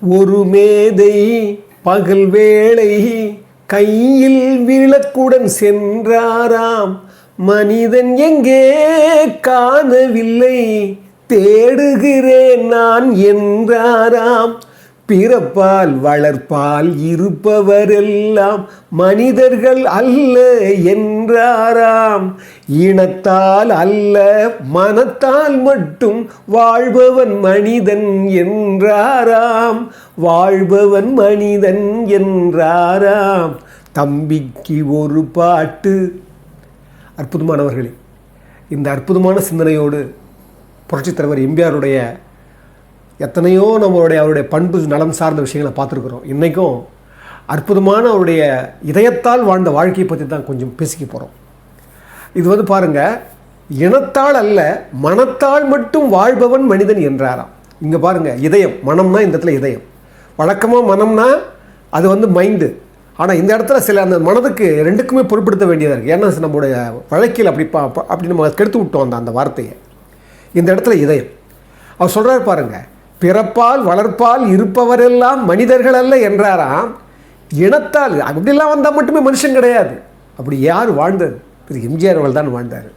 ஒரு மேதை பகல் வேளை கையில் விளக்குடன் சென்றாராம். மனிதன் எங்கே காணவில்லை, தேடுகிறேன் நான் என்றாராம். பிறப்பால் வளர்ப்பால் இருப்பவரெல்லாம் மனிதர்கள் அல்ல என்றாராம். இனத்தால் அல்ல மனத்தால் மட்டும் வாழ்பவன் மனிதன் என்றாராம். வாழ்பவன் மனிதன் என்றாராம். தம்பிக்கு ஒரு பாட்டு. அற்புதமானவர்களே, இந்த அற்புதமான சிந்தனையோடு புரட்சித் தலைவர் எம்ஜிஆருடைய எத்தனையோ அவருடைய பண்பு நலம் சார்ந்த விஷயங்களை பார்த்துருக்குறோம். இன்றைக்கும் அற்புதமான அவருடைய இதயத்தால் வாழ்ந்த வாழ்க்கையை பற்றி தான் கொஞ்சம் பேசிக்க போகிறோம். இது பாருங்கள், இனத்தால் அல்ல மனத்தால் மட்டும் வாழ்பவன் மனிதன் என்றாராம். இங்கே பாருங்கள், இதயம், மனம்னா இந்த இடத்துல இதயம். வழக்கமாக மனம்னா அது மைண்டு. ஆனால் இந்த இடத்துல சில அந்த மனதுக்கு ரெண்டுக்குமே பொருட்படுத்த வேண்டியதாக இருக்குது. ஏன்னா நம்மளுடைய வழக்கில் அப்படி நம்ம கெடுத்து விட்டோம் அந்த வார்த்தையை. இந்த இடத்துல இதயம். அவர் சொல்கிறார் பாருங்கள், பிறப்பால் வளர்ப்பால் இருப்பவரெல்லாம் மனிதர்கள் அல்ல என்றாராம். இனத்தால் அப்படிலாம் வந்தால் மட்டுமே மனுஷன் கிடையாது. அப்படி யார் வாழ்ந்தது? திரு எம்ஜிஆர் அவர்கள் தான் வாழ்ந்தார்.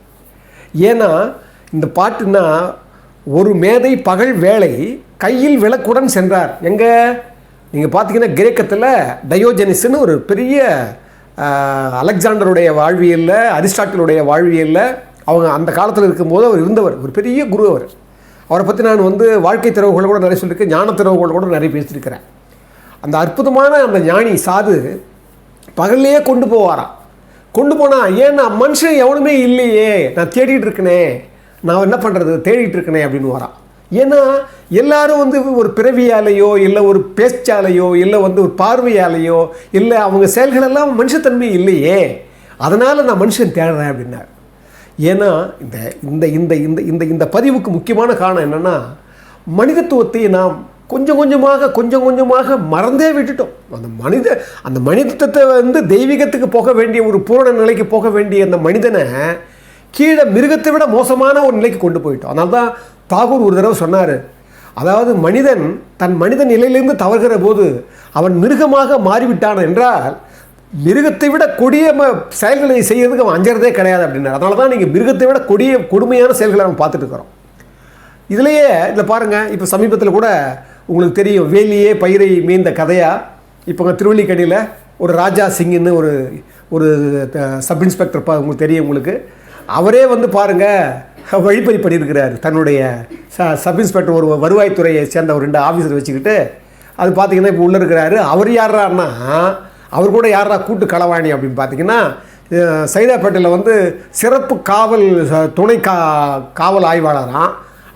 ஏன்னா இந்த பாட்டுன்னா, ஒரு மேதை பகல் வேளை கையில் விளக்குடன் சென்றார். எங்கே நீங்கள் பார்த்தீங்கன்னா கிரேக்கத்தில் டயோஜெனிஸ்ன்னு ஒரு பெரிய அலெக்சாண்டருடைய வாழ்வியலில், அரிஸ்டாட்டிலுடைய வாழ்வியலில் அவங்க அந்த காலத்தில் இருக்கும்போது அவர் இருந்தவர், ஒரு பெரிய குரு அவர். அவரை பற்றி நான் வாழ்க்கை திறவுகளை கூட நிறைய சொல்லியிருக்கேன், ஞான திறவுகளை கூட நிறைய பேசியிருக்கிறேன். அந்த அற்புதமான அந்த ஞானி சாது பகல்லையே கொண்டு போவாராம். கொண்டு போனால், ஏன்னா மனுஷன் எவனுமே இல்லையே, நான் தேடிட்டு இருக்கனே, நான் என்ன பண்ணுறது, தேடிட்டு இருக்கனே அப்படின்னு வரான். ஏன்னா எல்லாரும் ஒரு பிறவியாலேயோ இல்லை ஒரு பேச்சாலேயோ இல்லை ஒரு பார்வையாலேயோ இல்லை அவங்க செயல்களெல்லாம் மனுஷத்தன்மை இல்லையே, அதனால் நான் மனுஷன் தேடுறேன் அப்படின்னார். ஏன்னா இந்த இந்த இந்த இந்த இந்த இந்த பதிவுக்கு முக்கியமான காரணம் என்னென்னா, மனிதத்துவத்தை நாம் கொஞ்சம் கொஞ்சமாக மறந்தே விட்டுட்டோம். அந்த மனிதத்தை தெய்வீகத்துக்கு போக வேண்டிய ஒரு பூரண நிலைக்கு போக வேண்டிய அந்த மனிதனை கீழே மிருகத்தை விட மோசமான ஒரு நிலைக்கு கொண்டு போயிட்டோம். அதனால தான் தாகூர் ஒரு தடவை சொன்னார், அதாவது மனிதன் தன் மனித நிலையிலிருந்து தவறுகிற போது அவன் மிருகமாக மாறிவிட்டான் என்றால் மிருகத்தை விட கொடிய செயல்களை செய்யறதுக்கு அவன் அஞ்சறதே கிடையாது அப்படின்னார். அதனால தான் நீங்கள் மிருகத்தை விட கொடுமையான செயல்களை நம்ம பார்த்துட்டு இருக்கிறோம். இதுலேயே இதில் பாருங்கள், இப்போ சமீபத்தில் கூட உங்களுக்கு தெரியும், வேலியே பயிரை மீந்த கதையாக இப்போ திருவள்ளிக்கணியில் ஒரு ராஜா சிங்குன்னு ஒரு சப் இன்ஸ்பெக்டர் உங்களுக்கு தெரியும். உங்களுக்கு அவரே பாருங்கள் வழிப்பறி பண்ணியிருக்கிறார். தன்னுடைய சப் இன்ஸ்பெக்டர் ஒரு வருவாய்த்துறையை சேர்ந்த ஒரு 2 ஆஃபீஸர் வச்சுக்கிட்டு, அது பார்த்தீங்கன்னா இப்போ உள்ளே இருக்கிறாரு. அவர் யாரான்னா, அவர் கூட யாரா கூட்டு களவாணி அப்படின்னு பார்த்தீங்கன்னா, சைதாப்பேட்டையில் சிறப்பு காவல் துணை காவல் ஆய்வாளராம்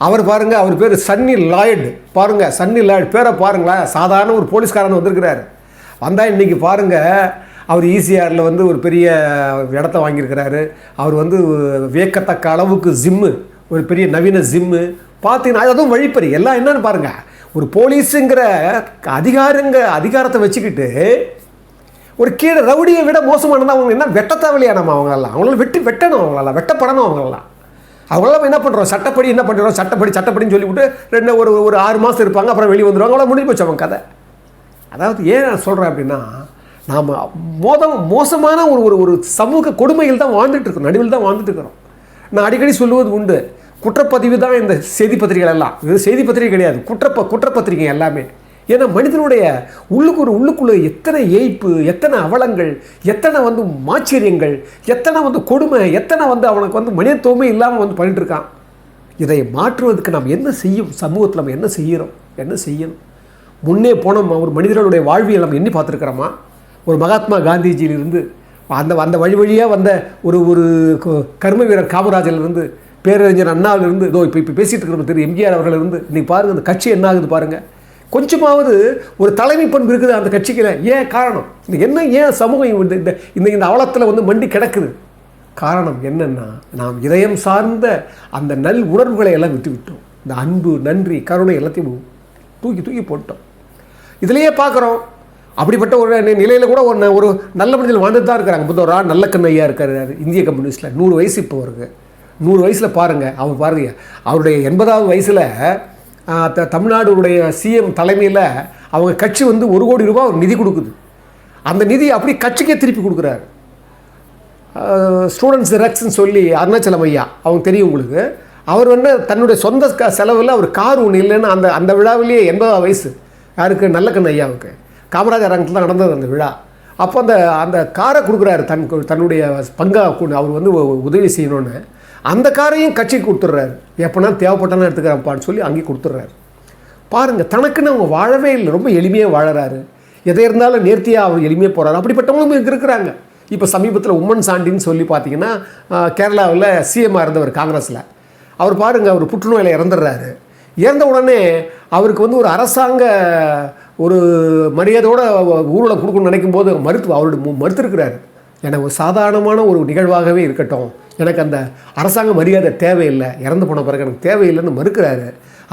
அவர். பாருங்கள், அவர் பேர் சன்னி லாய்டு. பாருங்கள், சன்னி லாய்டு பேரை பாருங்களேன். சாதாரண ஒரு போலீஸ்காரன் வந்திருக்கிறார். வந்தால் இன்றைக்கி பாருங்கள், அவர் ஈசிஆரில் ஒரு பெரிய இடத்த வாங்கியிருக்கிறாரு. அவர் வியக்கத்தக்க அளவுக்கு ஜிம்மு, ஒரு பெரிய நவீன ஜிம்மு பார்த்தீங்கன்னா, அதுவும் வழிப்பறி எல்லாம் என்னன்னு பாருங்கள். ஒரு போலீஸுங்கிற அதிகாரத்தை வச்சுக்கிட்டு ஒரு கீழே ரவுடியை விட மோசமானதான் அவங்க. என்ன வெட்டத்தவழியானமா அவங்களெல்லாம்? அவங்களால வெட்டணும், அவங்களால வெட்டப்படணும். அவங்களாம் என்ன பண்ணுறோம், சட்டப்படி என்ன பண்ணுறோம், சட்டப்படின்னு சொல்லிவிட்டு ஒரு 6 மாதம் இருப்பாங்க, அப்புறம் வெளியே வந்துடுவாங்க. அவங்களாம் முடிஞ்சு போச்சு அவங்க கதை. அதாவது ஏன் நான் சொல்கிறேன் அப்படின்னா, நாம் மோசமான ஒரு சமூக கொடுமைகள் தான் வாழ்ந்துட்டுருக்கோம், நடுவில் தான் வாழ்ந்துட்டுருக்கிறோம். நான் அடிக்கடி சொல்லுவது உண்டு, குற்றப்பதிவு தான் இந்த செய்தி பத்திரிகைகள் எல்லாம். இது செய்தி பத்திரிகை கிடையாது, குற்றப்பத்திரிகை எல்லாமே. ஏன்னா மனிதனுடைய உள்ளுக்குள்ளே எத்தனை ஏய்ப்பு, எத்தனை அவலங்கள், எத்தனை மாச்சரியங்கள், எத்தனை கொடுமை, எத்தனை அவனுக்கு மனிதத்துவமே இல்லாமல் பண்ணிட்டு இருக்கான். இதை மாற்றுவதற்கு நாம் என்ன செய்யும், சமூகத்தில் நம்ம என்ன செய்யணும்? முன்னே போன ஒரு மனிதர்களுடைய வாழ்வியல் நம்ம எண்ணி பார்த்துருக்கிறோமா? ஒரு மகாத்மா காந்திஜியிலிருந்து அந்த வழியாக வந்த ஒரு கர்ம வீரர் காமராஜிலிருந்து, பேரறிஞர் அண்ணாவிலிருந்து, இப்போ பேசிகிட்டு இருக்கிற திரு எம்ஜிஆர் அவர்களிருந்து, இன்றைக்கி பாருங்கள் அந்த கட்சி என்ன ஆகுது பாருங்கள். கொஞ்சமாவது ஒரு தலைமை பண்பு இருக்குது அந்த கட்சிக்கு. ஏன் காரணம் என்ன? ஏன் சமூகம் இந்த அவலத்தில் மண்டி கிடக்குது? காரணம் என்னென்னா, நாம் இதயம் சார்ந்த அந்த நல் உணர்வுகளை எல்லாம் விட்டுவிட்டோம். இந்த அன்பு, நன்றி, கருணை எல்லாத்தையும் தூக்கி போட்டோம். இதிலேயே பார்க்குறோம், அப்படிப்பட்ட ஒரு நிலையில் கூட ஒரு நல்ல மனிதர்கள் வாழ்ந்துட்டு தான் இருக்கிறாங்க. புத்தரா நல்ல கண்ணையா இருக்கார், இந்திய கம்யூனிஸ்டில் 100 வயசு இப்போ அவருக்கு. 100 வயசில் பாருங்கள், அவர் பாருங்கள், அவருடைய 80வது வயசில் தமிழ்நாடுடைய சிஎம் தலைமையில் அவங்க கட்சி வந்து 1 கோடி ரூபாய் ஒரு நிதி கொடுக்குது. அந்த நிதி அப்படியே கட்சிக்கே திருப்பி கொடுக்குறாரு. ஸ்டூடெண்ட்ஸ் ரெக்ஸ்ன்னு சொல்லி அருணாச்சலம் ஐயா, அவங்க தெரியும் உங்களுக்கு. அவர் வந்து தன்னுடைய சொந்த செலவில் அவர் கார் ஒன்று இல்லைன்னு அந்த விழாவிலேயே 80 வயசு யாருக்கு, நல்லக்கண்ணு ஐயாவுக்கு, காமராஜர் அரங்கத்தில் தான் நடந்தது அந்த விழா. அப்போ அந்த காரை கொடுக்குறாரு தன்னுடைய பங்கா அவர் வந்து உதவி செய்யணும்னு. அந்த காரையும் கட்சிக்கு கொடுத்துட்றாரு. எப்போனா தேவைப்பட்டானா எடுத்துக்கிறப்பான்னு சொல்லி அங்கேயும் கொடுத்துட்றாரு. பாருங்கள், தனக்குன்னு அவங்க வாழவே இல்லை, ரொம்ப எளிமையாக வாழறாரு. எதை இருந்தாலும் நேர்த்தியாக அவர் எளிமையாக போகிறாரு. அப்படிப்பட்டவங்களும் இங்கே இருக்கிறாங்க. இப்போ சமீபத்தில் உம்மன் சாண்டின்னு சொல்லி பார்த்தீங்கன்னா கேரளாவில் சிஎம்மாக இருந்தவர் காங்கிரஸில். அவர் பாருங்கள், அவர் புற்றுநோயில் இறந்துடுறாரு. இறந்த உடனே அவருக்கு வந்து ஒரு அரசாங்க ஒரு மரியாதையோட ஊர்வலம் கொடுக்கணும்னு நினைக்கும் போது அவருடைய மறுத்திருக்கிறாரு. எனக்கு ஒரு சாதாரணமான ஒரு நிகழ்வாகவே இருக்கட்டும், எனக்கு அந்த அரசாங்க மரியாதை தேவையில்லை, இறந்து போன பிறகு எனக்கு தேவையில்லைன்னு மறுக்கிறாரு.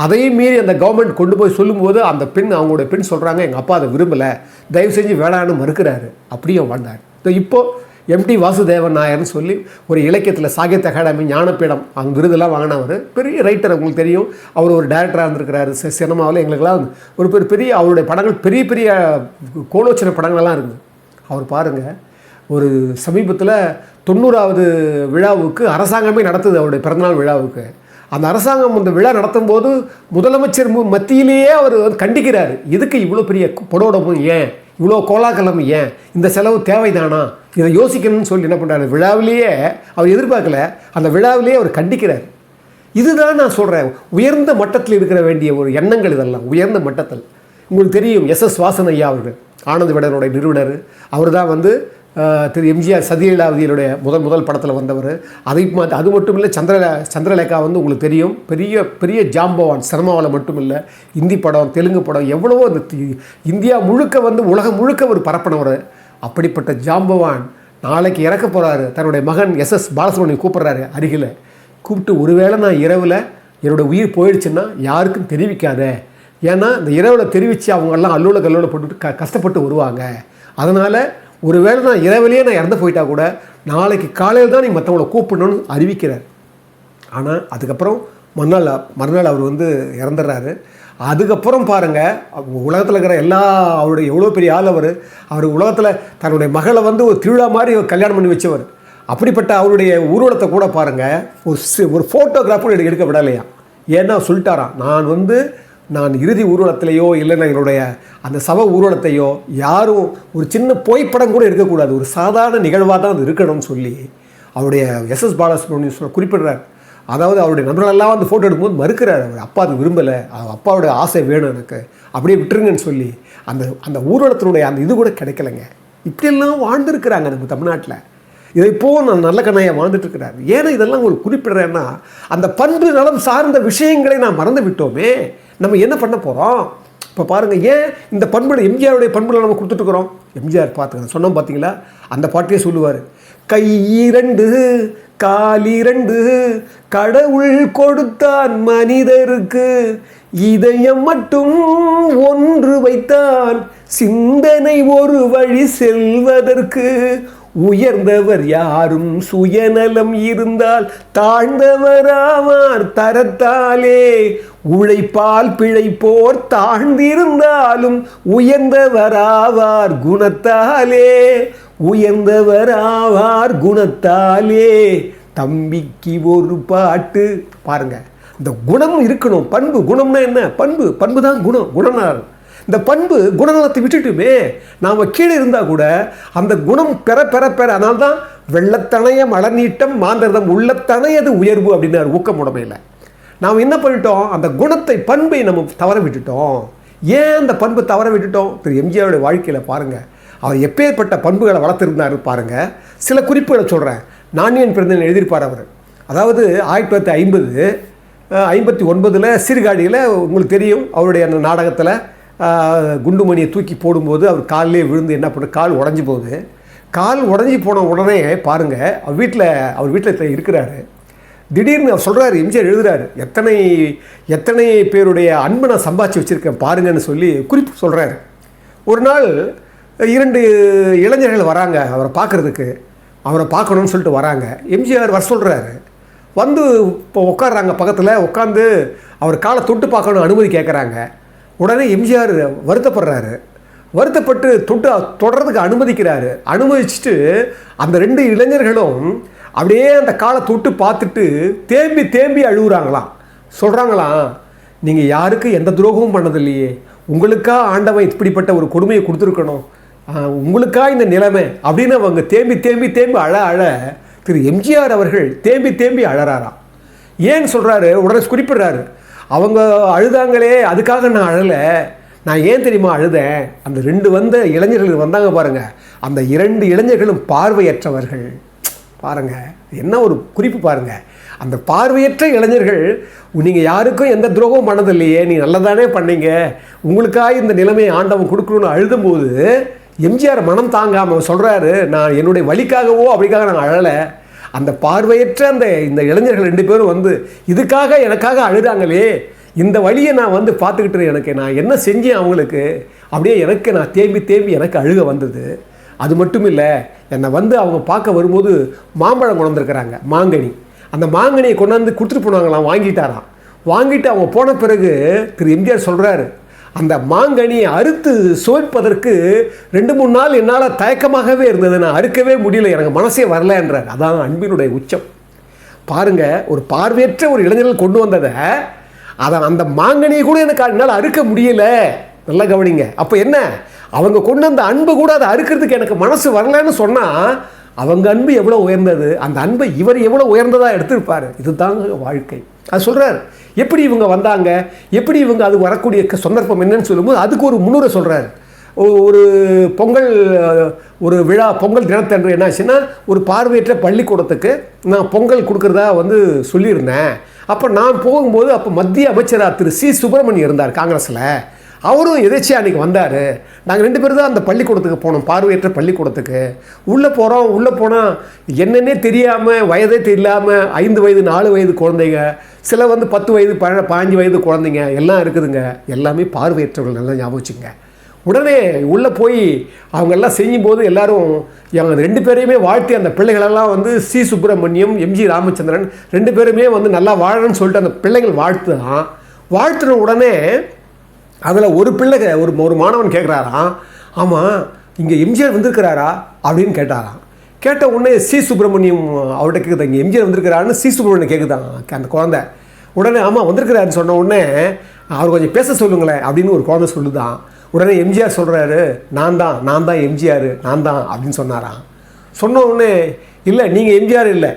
அதையும் மீறி அந்த கவர்மெண்ட் கொண்டு போய் சொல்லும்போது அந்த பெண், அவங்களுடைய பெண் சொல்கிறாங்க, எங்கள் அப்பா அதை விரும்பலை, தயவு செஞ்சு வேளான்னு மறுக்கிறாரு. அப்படியே வாழ்ந்தார். இப்போது எம்டி வாசுதேவன் நாயர்னு சொல்லி ஒரு இலக்கியத்தில் சாகித்ய அகாடமி ஞானப்பீடம் அவங்க விருதெல்லாம் வாங்கினவர், பெரிய ரைட்டர். உங்களுக்கு தெரியும், அவர் ஒரு டைரக்டராக இருந்திருக்கிறாரு சினிமாவில். எங்களுக்கெல்லாம் ஒரு பெரிய அவருடைய படங்கள் பெரிய பெரிய கோலோச்சன படங்கள்லாம் இருக்குது. அவர் பாருங்கள், ஒரு சமீபத்தில் 90வது விழாவுக்கு அரசாங்கமே நடத்துது அவருடைய பிறந்தநாள் விழாவுக்கு. அந்த அரசாங்கம் அந்த விழா நடத்தும் போது முதலமைச்சர் மத்தியிலேயே அவர் வந்து கண்டிக்கிறார். எதுக்கு இவ்வளோ பெரிய பொடோடமும், ஏன் இவ்வளோ கோலாகலம், ஏன் இந்த செலவு தேவைதானா, இதை யோசிக்கணும்னு சொல்லி என்ன பண்ணுறாரு, விழாவிலேயே அவர் எதிர்பார்க்கல, அந்த விழாவிலேயே அவர் கண்டிக்கிறார். இதுதான் நான் சொல்கிறேன், உயர்ந்த மட்டத்தில் இருக்கிற வேண்டிய ஒரு எண்ணங்கள் இதெல்லாம். உயர்ந்த மட்டத்தில் உங்களுக்கு தெரியும், எஸ் வாசன் ஐயா அவர்கள் ஆனந்த விடனுடைய நிறுவனர். அவர் தான் வந்து திரு எம்ஜிஆர் சதிலீலாவதியினுடைய முதல் படத்தில் வந்தவர். அது மட்டும் இல்லை, சந்திரலேகா வந்து உங்களுக்கு தெரியும், பெரிய பெரிய ஜாம்பவான். சினிமாவில் மட்டும் இல்லை, இந்தி படம், தெலுங்கு படம், எவ்வளவோ இந்த இந்தியா முழுக்க வந்து உலகம் முழுக்க ஒரு பரப்பினவர். அப்படிப்பட்ட ஜாம்பவான் நாளைக்கு இறக்க போகிறாரு. தன்னுடைய மகன் எஸ் பாலசுப்ரமணியன் கூப்பிட்றாரு அருகில். கூப்பிட்டு, ஒருவேளை நான் இரவில் என்னோடய உயிர் போயிடுச்சுன்னா யாருக்கும் தெரிவிக்காத, ஏன்னா இந்த இரவில் தெரிவித்து அவங்கெல்லாம் அல்லோல போட்டுட்டு கஷ்டப்பட்டு வருவாங்க. அதனால் ஒருவேளை நான் இரவிலேயே நான் இறந்து போயிட்டா கூட நாளைக்கு காலையில் தான் நீங்கள் மற்றவங்களை கூப்பிடணும்னு அறிவிக்கிறார். ஆனால் அதுக்கப்புறம் மறுநாள் அவர் வந்து இறந்துடுறாரு. அதுக்கப்புறம் பாருங்கள், உலகத்தில் இருக்கிற அவருடைய எவ்வளோ பெரிய ஆள் அவர் உலகத்தில் தன்னுடைய மகளை வந்து ஒரு திருவிழா மாதிரி கல்யாணம் பண்ணி வச்சவர். அப்படிப்பட்ட அவருடைய ஊர்வலத்தை கூட பாருங்கள், ஒரு ஃபோட்டோகிராஃபர் எடுக்க விடலையா. ஏன்னா சொல்லிட்டாராம், நான் இறுதி ஊர்வலத்திலேயோ இல்லைன்னா என்னுடைய அந்த சபை ஊர்வலத்தையோ யாரும் ஒரு சின்ன புகைப்படம் கூட எடுக்கக்கூடாது, ஒரு சாதாரண நிகழ்வாக தான் அது இருக்கணும்னு சொல்லி அவருடைய எஸ் பாலசுப்ரமணியன் குறிப்பிடுறார். அதாவது அவருடைய நண்பர்களெல்லாம் வந்து ஃபோட்டோ எடுக்கும்போது மறுக்கிறார். அவர் அப்பா அது விரும்பலை, அப்பாவுடைய ஆசை வேணும் எனக்கு, அப்படியே விட்டுருங்கன்னு சொல்லி அந்த ஊர்வலத்தினுடைய அந்த இது கூட கிடைக்கலைங்க. இப்படியெல்லாம் வாழ்ந்துருக்கிறாங்க நம்ம தமிழ்நாட்டில். இதை இப்போது நான் நல்ல கண்ணையாக வாழ்ந்துட்டுருக்கிறார். ஏன்னா இதெல்லாம் உங்களுக்கு குறிப்பிடுறேன்னா, அந்த பண்பு நலம் சார்ந்த விஷயங்களை நான் மறந்து விட்டோமே, நம்ம என்ன பண்ண போகிறோம்? இப்போ பாருங்கள், ஏன் இந்த பண்புல எம்ஜிஆருடைய பண்புகளை நம்ம கொடுத்துட்ருக்குறோம். எம்ஜிஆர் பார்த்துங்க சொன்னோம் பார்த்தீங்களா, அந்த பாட்டியே சொல்லுவார், கை 2 கால் 2 கடவுள் கொடுத்தான் மனிதருக்கு, இதயம் மட்டும் ஒன்று வைத்தான் சிந்தனை ஒரு வழி செல்வதற்கு, உயர்ந்தவர் யாரும் சுயநலம் இருந்தால் தாழ்ந்தவராவார் தரத்தாலே, உழைப்பால் பிழைப்போர் தாழ்ந்திருந்தாலும் உயர்ந்தவராவார் குணத்தாலே, உயர்ந்தவராவார் குணத்தாலே. தம்பிக்கு ஒரு பாட்டு. பாருங்க, இந்த குணம் இருக்கணும். பண்பு, குணம்னா என்ன? பண்பு தான் குணம்னா. இந்த பண்பு குணநலத்தை விட்டுட்டுமே நாம் கீழே இருந்தால் கூட அந்த குணம் பெற அதனால தான் வெள்ளத்தனைய மலநீட்டம் மாந்தர்தம் உள்ளத்தனையது உயர்வு அப்படின்னாரு ஊக்கமுடைமையில். நாம் என்ன பண்ணிட்டோம், அந்த குணத்தை பண்பை நம்ம தவற விட்டுட்டோம். ஏன் அந்த பண்பை தவற விட்டுட்டோம்? திரு எம்ஜிஆருடைய வாழ்க்கையில் பாருங்கள், அவர் எப்பேற்பட்ட பண்புகளை வளர்த்துருந்தாரு பாருங்கள். சில குறிப்புகளை சொல்கிறேன். நானியன் பிறந்தன் எழுதியிருப்பார் அவர். அதாவது 1959 சீர்காழியில் உங்களுக்கு தெரியும், அவருடைய அந்த நாடகத்தில் குண்டுமணியை தூக்கி போடும்போது அவர் காலிலே விழுந்து என்ன பண்ண, கால் உடஞ்சி போகுது. கால் உடஞ்சி போன உடனே பாருங்கள், அவர் வீட்டில் இருக்கிறாரு. திடீர்னு அவர் சொல்கிறாரு, எம்ஜிஆர் எழுதுகிறாரு, எத்தனை பேருடைய அன்பை நான் சம்பாதிச்சு வச்சுருக்கேன் பாருங்கன்னு சொல்லி குறிப்பு சொல்கிறாரு. ஒரு நாள் 2 இளைஞர்கள் வராங்க அவரை பார்க்குறதுக்கு. அவரை பார்க்கணுன்னு சொல்லிட்டு வராங்க. எம்ஜிஆர் வர சொல்கிறாரு. வந்து இப்போ உட்காடுறாங்க, பக்கத்தில் உட்காந்து அவர் காலை தொட்டு பார்க்கணும் அனுமதி கேட்குறாங்க. உடனே எம்ஜிஆர் வருத்தப்பட்டு தொடர்றதுக்கு அனுமதிச்சுட்டு அந்த 2 இளைஞர்களும் அப்படியே அந்த காலை தொட்டு பார்த்துட்டு தேம்பி அழுகுறாங்களாம். சொல்கிறாங்களாம், நீங்கள் யாருக்கும் எந்த துரோகமும் பண்ணதில்லையே, உங்களுக்கா ஆண்டவன் இப்படிப்பட்ட ஒரு கொடுமையை கொடுத்துருக்கணும், உங்களுக்கா இந்த நிலைமை அப்படின்னு அவங்க தேம்பி அழ திரு எம்ஜிஆர் அவர்கள் தேம்பி அழறாராம். ஏன்னு சொல்கிறாரு, உடனே குறிப்பிடுறாரு, அவங்க அழுதாங்களே அதுக்காக நான் அழலை, நான் ஏன் தெரியுமா அழுதேன், அந்த 2 இளைஞர்கள் வந்தாங்க பாருங்கள், அந்த 2 இளைஞர்களும் பார்வையற்றவர்கள். பாருங்கள் என்ன ஒரு குறிப்பு பாருங்கள், அந்த பார்வையற்ற இளைஞர்கள் நீங்கள் யாருக்கும் எந்த துரோகமும் பண்ணதில்லையே, நீ நல்லதானே பண்ணீங்க, உங்களுக்காக இந்த நிலைமையை ஆண்டவன் கொடுக்கணும்னு அழுதும்போது எம்ஜிஆர் மனம் தாங்காமல் சொல்கிறாரு, நான் என்னுடைய வலிக்காகவோ அப்படிக்காக நான் அழலை, அந்த பார்வையற்ற இந்த இளைஞர்கள் 2 பேரும் இதுக்காக எனக்காக அழுதாங்களே, இந்த வழியை நான் பார்த்துக்கிட்டு எனக்கு நான் என்ன செஞ்சேன் அவங்களுக்கு, அப்படியே நான் தேம்பி எனக்கு அழுக வந்தது. அது மட்டும் இல்லை, என்னை அவங்க பார்க்க வரும்போது மாம்பழம் கொண்டு வந்திருக்கிறாங்க, மாங்கனி. அந்த மாங்கனியை கொண்டாந்து கொடுத்துட்டு போனாங்களாம், வாங்கிட்டு அவங்க போன பிறகு திரு எம்ஜிஆர் சொல்கிறாரு, அந்த மாங்கனியை அறுத்து சுவைப்பதற்கு 2-3 நாள் என்னால் தயக்கமாகவே இருந்தது, நான் அறுக்கவே முடியல, எனக்கு மனசே வரலன்றார். அதான் அன்பினுடைய உச்சம். பாருங்கள், ஒரு பார்வையற்ற ஒரு இளைஞர்கள் கொண்டு வந்ததை அந்த மாங்கனியை கூட என்னால் அறுக்க முடியல. நல்லா கவனிங்க. அப்போ என்ன, அவங்க கொண்டு வந்த அன்பு கூட அதை அறுக்கிறதுக்கு எனக்கு மனசு வரலன்னு சொன்னால் அவங்க அன்பு எவ்வளோ உயர்ந்தது, அந்த அன்பை இவர் எவ்வளோ உயர்ந்ததாக எடுத்திருப்பார். இதுதாங்க வாழ்க்கை. அது சொல்கிறார், எப்படி இவங்க வந்தாங்க, எப்படி இவங்க அது வரக்கூடிய சந்தர்ப்பம் என்னன்னு சொல்லும்போது அதுக்கு ஒரு முன்னுரை சொல்கிறார். ஒரு பொங்கல் ஒரு விழா, பொங்கல் தினத்தன்று என்னாச்சுன்னா, ஒரு பார்வையற்ற பள்ளிக்கூடத்துக்கு நான் பொங்கல் கொடுக்குறதா சொல்லியிருந்தேன். அப்போ நான் போகும்போது அப்போ மத்திய அமைச்சராக திரு சி சுப்பிரமணியம் இருந்தார் காங்கிரஸில், அவரும் எதேச்சியாக அன்றைக்கி வந்தார். நாங்கள் 2 பேர் தான் அந்த பள்ளிக்கூடத்துக்கு போனோம், பார்வையற்ற பள்ளிக்கூடத்துக்கு. உள்ளே போனால் என்னென்னே தெரியாமல், வயதே தெரியாமல் 5 வயது 4 வயது குழந்தைங்க, சில 10 வயது 15 வயது குழந்தைங்க எல்லாம் இருக்குதுங்க. எல்லாமே பார்வையற்றவர்கள், நல்லா ஞாபகம் வச்சுங்க. உடனே உள்ளே போய் அவங்கெல்லாம் செய்யும்போது எல்லாரும் அவங்க 2 பேரையுமே வாழ்த்தி, அந்த பிள்ளைகளெல்லாம் சி சுப்பிரமணியம், எம்ஜி ராமச்சந்திரன் 2 பேருமே நல்லா வாழணும்னு சொல்லிட்டு அந்த பிள்ளைகள் வாழ்த்துன உடனே அதில் ஒரு பிள்ளை ஒரு மாணவன் கேட்குறாராம், ஆமாம் இங்கே எம்ஜிஆர் வந்திருக்கிறாரா அப்படின்னு கேட்டாராம். கேட்ட உடனே சி சுப்பிரமணியம் அவர்கிட்ட கேட்குதா, இங்கே எம்ஜிஆர் வந்திருக்கிறாருன்னு சி சுப்பிரமணியம் கேட்குதான் அந்த குழந்தை. உடனே ஆமாம் வந்திருக்கிறாருன்னு சொன்ன உடனே அவர் கொஞ்சம் பேச சொல்லுங்களேன் அப்படின்னு ஒரு குழந்தை சொல்லுதான். உடனே எம்ஜிஆர் சொல்கிறாரு, நான் தான் எம்ஜிஆர், நான் தான் அப்படின்னு சொன்னாராம். சொன்ன உடனே, இல்லை நீங்கள் எம்ஜிஆர் இல்லை,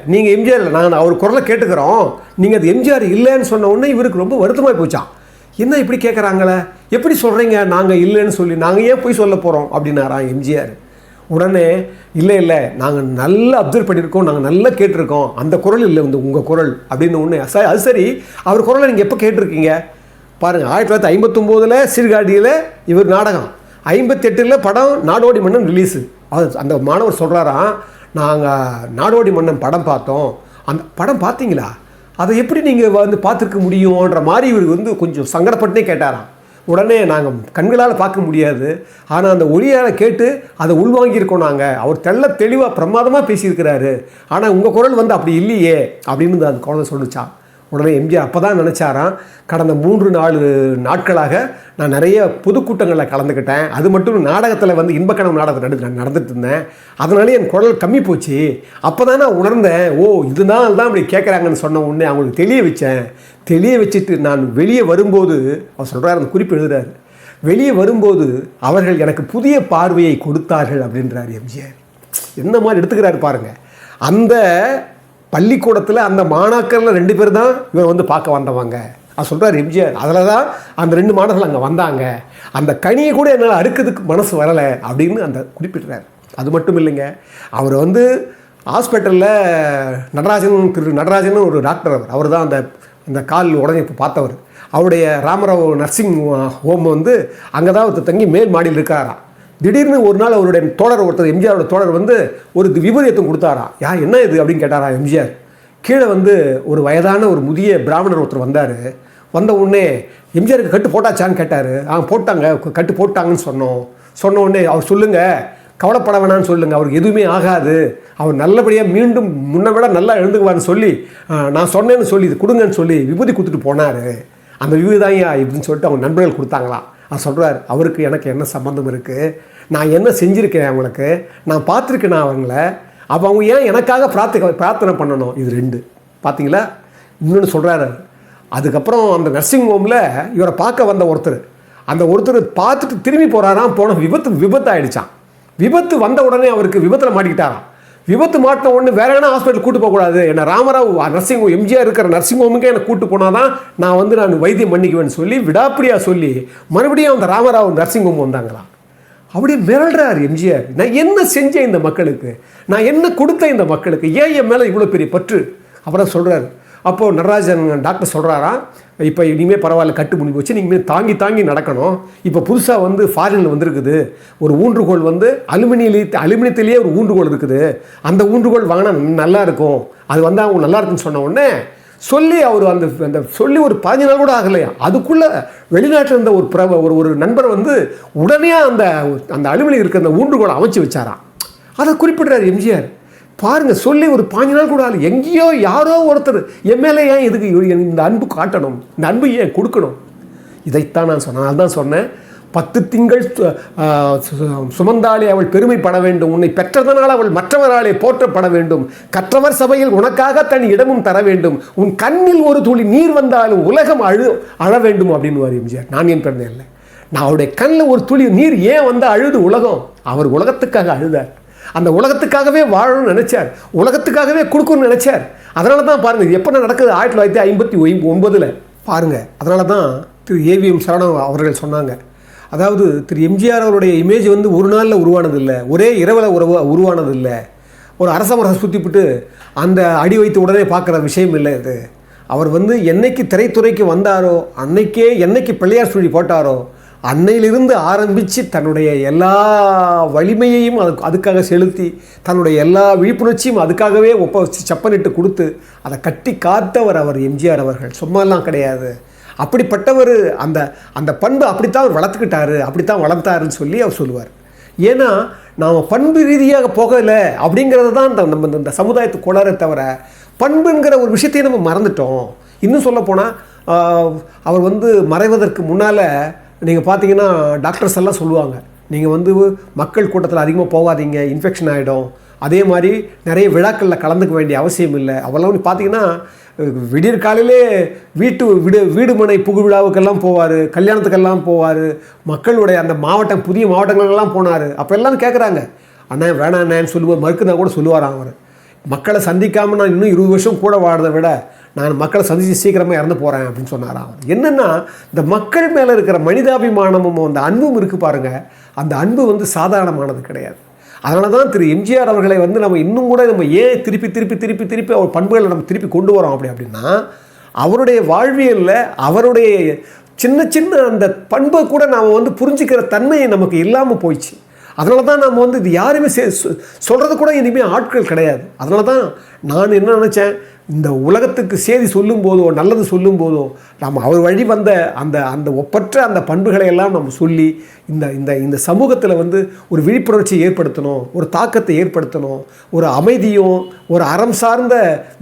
நாங்கள் அவர் குரலை கேட்டுக்கிறோம், நீங்கள் அது எம்ஜிஆர் இல்லைன்னு சொன்ன உடனே இவருக்கு ரொம்ப வருத்தமாக போச்சான். என்ன இப்படி கேட்குறாங்களே, எப்படி சொல்கிறீங்க, நாங்கள் இல்லைன்னு சொல்லி நாங்கள் ஏன் போய் சொல்ல போகிறோம் அப்படின்னாராம் எம்ஜிஆர். உடனே இல்லை நாங்கள் நல்லா அப்சர்வ் பண்ணியிருக்கோம், நாங்கள் நல்லா கேட்டிருக்கோம், அந்த குரல் இல்லை உங்கள் குரல் அப்படின்னு ஒன்று. அது சரி, அவர் குரலை நீங்கள் எப்போ கேட்டிருக்கீங்க பாருங்கள். 1959 சீர்காழியில் இவர் நாடகம், 58 படம் நாடோடி மன்னன் ரிலீஸு. அந்த மாணவர் சொல்கிறாராம், நாங்கள் நாடோடி மன்னன் படம் பார்த்தோம், அந்த படம் பார்த்தீங்களா, அதை எப்படி நீங்கள் பார்த்துருக்க முடியும்ன்ற மாதிரி இவர் கொஞ்சம் சங்கடப்பட்டே கேட்டாராம். உடனே நாங்கள் கண்களால் பார்க்க முடியாது, ஆனால் அந்த ஒளியால் கேட்டு அதை உள்வாங்கியிருக்கோம் நாங்கள், அவர் தெளிவாக பிரமாதமாக பேசியிருக்கிறாரு, ஆனால் உங்கள் குரல் அப்படி இல்லையே அப்படின்னு அந்த குழந்தை சொல்லிச்சான். உடனே எம்ஜிஆர் அப்போ தான் நினச்சாராம், கடந்த 3-4 நாட்களாக நான் நிறைய பொதுக்கூட்டங்களில் கலந்துக்கிட்டேன், அது மட்டும் நாடகத்தில் இன்பக்கணம் நாடகத்தை நடந்துட்டு இருந்தேன், அதனாலே என் குரல் கம்மி போச்சு. அப்போ தான் நான் உணர்ந்தேன், ஓ இதனால தான் அப்படி கேட்குறாங்கன்னு சொன்ன உடனே அவங்களுக்கு தெளிய வச்சுட்டு நான் வெளியே வரும்போது, அவர் சொல்கிறார், அந்த குறிப்பு எழுதுகிறார், வெளியே வரும்போது அவர்கள் எனக்கு புதிய பார்வையை கொடுத்தார்கள் அப்படின்றார் எம்ஜிஆர். என்ன மாதிரி எடுத்துக்கிறாரு பாருங்கள். அந்த பள்ளிக்கூடத்தில் அந்த மாணாக்கரில் 2 பேர் தான் இவர் பார்க்க வந்தவங்க. அது சொல்கிறார் எம்ஜிஆர். அதில் தான் அந்த 2 மாணவர்கள் அங்கே வந்தாங்க, அந்த கனியை கூட என்னால் அறுக்கிறதுக்கு மனசு வரலை அப்படின்னு அந்த குறிப்பிட்றார். அது மட்டும் இல்லைங்க, அவர் ஹாஸ்பிட்டலில் திரு நடராஜன் ஒரு டாக்டர், அவர் தான் அந்த கால் உடனே இப்போ பார்த்தவர். அவருடைய ராமராவ் நர்சிங் ஹோம் அங்கே தான் தங்கி மேல் மாடியில் இருக்காராம். திடீர்னு ஒரு நாள் அவருடைய தோழர் ஒருத்தர், எம்ஜிஆரோட தோழர் ஒரு விபரீதம் கொடுத்தாராம். என்ன இது அப்படின்னு கேட்டாரா எம்ஜிஆர். கீழே ஒரு வயதான ஒரு முதிய பிராமணர் ஒருத்தர் வந்தார். வந்த உடனே எம்ஜிஆருக்கு கட்டு போட்டாச்சான்னு கேட்டார். போட்டாங்க, கட்டு போட்டாங்கன்னு சொன்ன உடனே அவர் சொல்லுங்கள், கவலைப்பட வேணான்னு சொல்லுங்கள், அவருக்கு எதுவுமே ஆகாது, அவர் நல்லபடியாக மீண்டும் முன்ன விட நல்லா எழுந்துக்குவான்னு சொல்லி நான் சொன்னேன்னு சொல்லி இது கொடுங்கன்னு சொல்லி விபூதி கொடுத்துட்டு போனார். அந்த ரிவ்யூ தான் இப்படின்னு சொல்லிட்டு அவங்க நண்பர்கள் கொடுத்தாங்களாம். அவர் சொல்கிறார், அவருக்கு எனக்கு என்ன சம்மந்தம் இருக்குது, நான் என்ன செஞ்சுருக்கேன் அவங்களுக்கு, நான் பார்த்துருக்கேன் அவங்கள, அப்போ அவங்க ஏன் எனக்காக பிரார்த்தனை பண்ணணும். இது 2 பார்த்தீங்களா. இன்னொன்று சொல்கிறாரு, அதுக்கப்புறம் அந்த நர்சிங் ஹோமில் இவரை பார்க்க வந்த அந்த ஒருத்தர் பார்த்துட்டு திரும்பி போகிறாராம். போன விபத்து ஆகிடுச்சான். விபத்து வந்த உடனே அவருக்கு விபத்தில் மாட்டிக்கிட்டாராம். விபத்து மாட்டின உடனே வேற என்ன ஹாஸ்பிட்டல் கூட்டு போகக்கூடாது, என்ன ராமராவ் நர்சிங் ஹோம் எம்ஜிஆர் இருக்கிற நர்சிங் ஹோமுக்கே என்னை கூட்டு போனால் தான் நான் வைத்தியம் பண்ணிக்குவேன்னு சொல்லி விடாப்பிடியாக சொல்லி மறுபடியும் அந்த ராமராவ் நர்சிங் ஹோம் வந்தாங்களாம். அப்படியே மிரள்றார் எம்ஜிஆர். நான் என்ன செஞ்சேன் இந்த மக்களுக்கு, நான் என்ன கொடுத்தேன் இந்த மக்களுக்கு, ஏன் என் மேலே இவ்வளோ பெரிய பற்று. அப்புறம் சொல்கிறார், அப்போது நடராஜன் டாக்டர் சொல்கிறாராம், இப்போ இனிமேல் பரவாயில்ல, கட்டு முடிவு வச்சு நீங்கள் தாங்கி நடக்கணும். இப்போ புதுசாக ஃபாரினில் வந்திருக்குது ஒரு ஊன்றுகோல், அலுமினியத்திலேயே ஒரு ஊன்றுகோல் இருக்குது. அந்த ஊன்றுகோல் வாங்கினா நல்லா இருக்கும், அது அவங்க நல்லா இருக்குன்னு சொன்ன உடனே சொல்லி அவர் அந்த சொல்லி ஒரு 15 நாள் கூட ஆகலையா, அதுக்குள்ளே வெளிநாட்டில் இருந்த ஒரு நண்பர் உடனே அந்த அலுமினியம் இருக்கிற அந்த ஊன்றுகோலை அமைச்சு வச்சாராம். அதை குறிப்பிடுறாரு எம்ஜிஆர். பாருங்கள், சொல்லி ஒரு 15 நாள் கூட ஆகலை, எங்கேயோ யாரோ ஒருத்தர் என் மேலே ஏன் இதுக்கு இந்த அன்பு காட்டணும், இந்த அன்பு ஏன் கொடுக்கணும். இதைத்தான் நான் சொன்னேன். அதுதான் சொன்னேன், 10 திங்கள் சுமந்தாலே அவள் பெருமைப்பட வேண்டும், உன்னை பெற்றதனால் அவள் மற்றவராலே போற்றப்பட வேண்டும், கற்றவர் சபையில் உனக்காக தன் இடமும் தர வேண்டும், உன் கண்ணில் ஒரு துளி நீர் வந்தாலும் உலகம் அழ வேண்டும் அப்படின்னு எம்ஜிஆர். நான் ஏன் பிறந்தேன் இல்லை, நான் அவருடைய கண்ணில் ஒரு துளி நீர் ஏன் அழுது உலகம். அவர் உலகத்துக்காக அழுதார், அந்த உலகத்துக்காகவே வாழணும்னு நினைச்சார், உலகத்துக்காகவே கொடுக்கணும்னு நினைச்சார். அதனால தான் பாருங்கள் எப்போ நடக்குது 1959 பாருங்கள். அதனால தான் திரு ஏவிஎம் சரவணன் அவர்கள் சொன்னாங்க, அதாவது திரு எம்ஜிஆர் அவருடைய இமேஜ் ஒரு நாளில் உருவானதில்லை, ஒரே இரவில் உருவானதில்லை. ஒரு அரசமரசை சுற்றிவிட்டு அந்த அடி வைத்து உடனே பார்க்குற விஷயம் இல்லை இது. அவர் என்னைக்கு திரைத்துறைக்கு வந்தாரோ, என்னைக்கு பிள்ளையார் சுழி போட்டாரோ, அன்னையிலிருந்து ஆரம்பித்து தன்னுடைய எல்லா வலிமையையும் அதுக்காக செலுத்தி, தன்னுடைய எல்லா விழிப்புணர்ச்சியும் அதுக்காகவே செப்பனிட்டு கொடுத்து அதை கட்டி காத்தவர் அவர் எம்ஜிஆர் அவர்கள். சும்மாலாம் கிடையாது. அப்படிப்பட்டவர் அந்த பண்பு அப்படித்தான் அவர் வளர்த்துக்கிட்டாரு, அப்படித்தான் வளர்த்தாருன்னு சொல்லி அவர் சொல்லுவார். ஏன்னா நாம் பண்பு ரீதியாக போகலை அப்படிங்கிறது தான் நம்ம இந்த சமுதாயத்துக்கு கொள்ளாரே தவிர பண்புங்கிற ஒரு விஷயத்தையும் நம்ம மறந்துட்டோம். இன்னும் சொல்லப்போனால் அவர் மறைவதற்கு முன்னால் நீங்கள் பார்த்தீங்கன்னா டாக்டர்ஸ் எல்லாம் சொல்லுவாங்க, நீங்கள் மக்கள் கூட்டத்தில் அதிகமாக போகாதீங்க, இன்ஃபெக்ஷன் ஆகிடும். அதே மாதிரி நிறைய விழாக்களில் கலந்துக்க வேண்டிய அவசியம் இல்லை. அவெல்லாம் பார்த்தீங்கன்னா விடியற் காலையிலே வீடு மனை புகு விழாவுக்கெல்லாம் போவார், கல்யாணத்துக்கெல்லாம் போவார், மக்களுடைய அந்த புதிய மாவட்டங்களுக்கெல்லாம் போனார். அப்போ எல்லாம் கேட்குறாங்க, அண்ணா வேணாம் அண்ணான்னு சொல்லுவார், மறுக்குனா கூட சொல்லுவாராம் அவர். மக்களை சந்திக்காமல் நான் இன்னும் 20 வருஷம் கூட வாழ்றதை விட நான் மக்களை சந்தித்து சீக்கிரமாக இறந்து போகிறேன் அப்படின்னு சொன்னாராம் அவர். என்னென்னா இந்த மக்கள் மேலே இருக்கிற மனிதாபிமானமும் அந்த அன்பும் இருக்குது பாருங்கள், அந்த அன்பு சாதாரணமானது கிடையாது. அதனால தான் திரு எம்ஜிஆர் அவர்களை நம்ம இன்னும் கூட ஏன் திருப்பி அவர் பண்புகளை நம்ம திருப்பி கொண்டு வரோம் அப்படின்னா அவருடைய வாழ்வியலில் அவருடைய சின்ன அந்த பண்பை கூட நாம் புரிஞ்சுக்கிற தன்மையை நமக்கு இல்லாமல் போயிடுச்சு. அதனால தான் நம்ம இது யாருமே சொல்கிறது கூட இனிமேல் ஆட்கள் கிடையாது. அதனால தான் நான் என்ன நினச்சேன், இந்த உலகத்துக்கு செய்தி சொல்லும் போதோ நல்லது சொல்லும் போதோ நம்ம அவர் வழி வந்த அந்த ஒப்பற்ற அந்த பண்புகளை எல்லாம் நம்ம சொல்லி இந்த சமூகத்தில் ஒரு விழிப்புணர்ச்சியை ஏற்படுத்தணும், ஒரு தாக்கத்தை ஏற்படுத்தணும், ஒரு அமைதியும் ஒரு அறம் சார்ந்த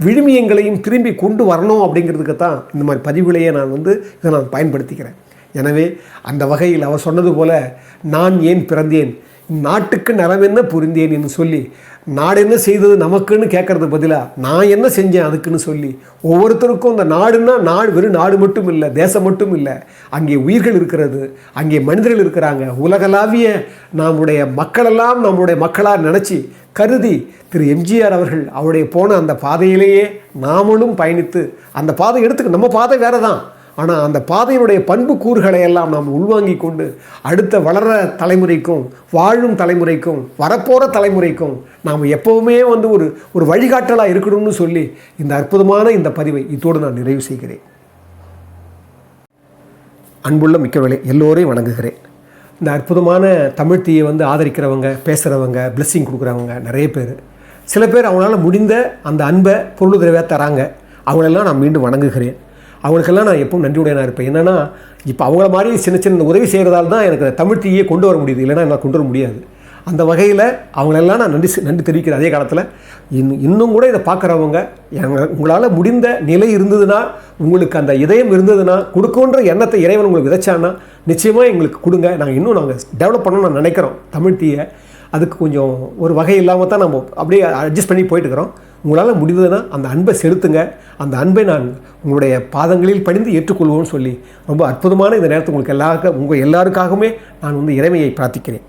விழுமியங்களையும் திரும்பி கொண்டு வரணும் அப்படிங்கிறதுக்கு தான் இந்த மாதிரி பதிவுகளையே நான் இதை நான் பயன்படுத்திக்கிறேன். எனவே அந்த வகையில் அவர் சொன்னது போல் நான் ஏன் பிறந்தேன், நாட்டுக்கு நலம் என்ன புரிந்தேன் என்று சொல்லி நாடு என்ன செய்தது நமக்குன்னு கேட்கறது பதிலாக நான் என்ன செஞ்சேன் அதுக்குன்னு சொல்லி ஒவ்வொருத்தருக்கும் இந்த நாடுன்னா வெறும் நாடு மட்டும் இல்லை, தேசம் மட்டும் இல்லை, அங்கே உயிர்கள் இருக்கிறது, அங்கே மனிதர்கள் இருக்கிறாங்க. உலகளாவிய நம்முடைய மக்களெல்லாம் நம்முடைய மக்களாக நினச்சி கருதி திரு எம்ஜிஆர் அவர்கள் அவருடைய போன அந்த பாதையிலேயே நாமளும் பயணித்து அந்த பாதை நம்ம பாதை வேறு தான், ஆனால் அந்த பாதையினுடைய பண்பு கூறுகளை எல்லாம் நாம் உள்வாங்கி கொண்டு அடுத்த வளர்கிற தலைமுறைக்கும் வாழும் தலைமுறைக்கும் வரப்போகிற தலைமுறைக்கும் நாம் எப்போவுமே ஒரு வழிகாட்டலாக இருக்கணும்னு சொல்லி இந்த அற்புதமான இந்த பதிவை இதோடு நான் நிறைவு செய்கிறேன். அன்புள்ள மிக்கவர்களே, எல்லோரையும் வணங்குகிறேன். இந்த அற்புதமான தமிழ் தீயை ஆதரிக்கிறவங்க, பேசுகிறவங்க, பிளெஸ்ஸிங் கொடுக்குறவங்க நிறைய பேர். சில பேர் அவங்களால முடிந்த அந்த அன்பை பொருளுதவியாக தராங்க, அவங்களெல்லாம் நான் மீண்டும் வணங்குகிறேன். அவங்களுக்கெல்லாம் நான் எப்பவும் நன்றியுடையனாக இருப்பேன். என்னென்னா இப்போ அவங்கள மாதிரி சின்ன உதவி செய்கிறதால தான் எனக்கு தமிழ் தீயே கொண்டு வர முடியுது, இல்லைன்னா என்னால் கொண்டு வர முடியாது. அந்த வகையில் அவங்களெல்லாம் நான் நன்றி தெரிவிக்கிறேன். அதே காலத்தில் இன்னும் கூட இதை பார்க்குறவங்க உங்களால் முடிந்த நிலை இருந்ததுன்னா உங்களுக்கு அந்த இதயம் இருந்ததுன்னா, கொடுக்குன்ற எண்ணத்தை இறைவன் உங்களுக்கு விதைச்சான்னா நிச்சயமாக எங்களுக்கு கொடுங்க. நாங்கள் டெவலப் பண்ணணும்னு நான் நினைக்கிறோம் தமிழ் தீயை. அதுக்கு கொஞ்சம் ஒரு வகை இல்லாமல் தான் நம்ம அப்படியே அட்ஜஸ்ட் பண்ணி போயிட்டுருக்கிறோம். உங்களால் முடிந்ததுன்னா அந்த அன்பை செலுத்துங்க. அந்த அன்பை நான் உங்களுடைய பாதங்களில் பணிந்து ஏற்றுக்கொள்வோம்னு சொல்லி ரொம்ப அற்புதமான இந்த நேரத்தை உங்களுக்கு உங்கள் எல்லாருக்காகவுமே நான் இறைமையை பிரார்த்திக்கிறேன்.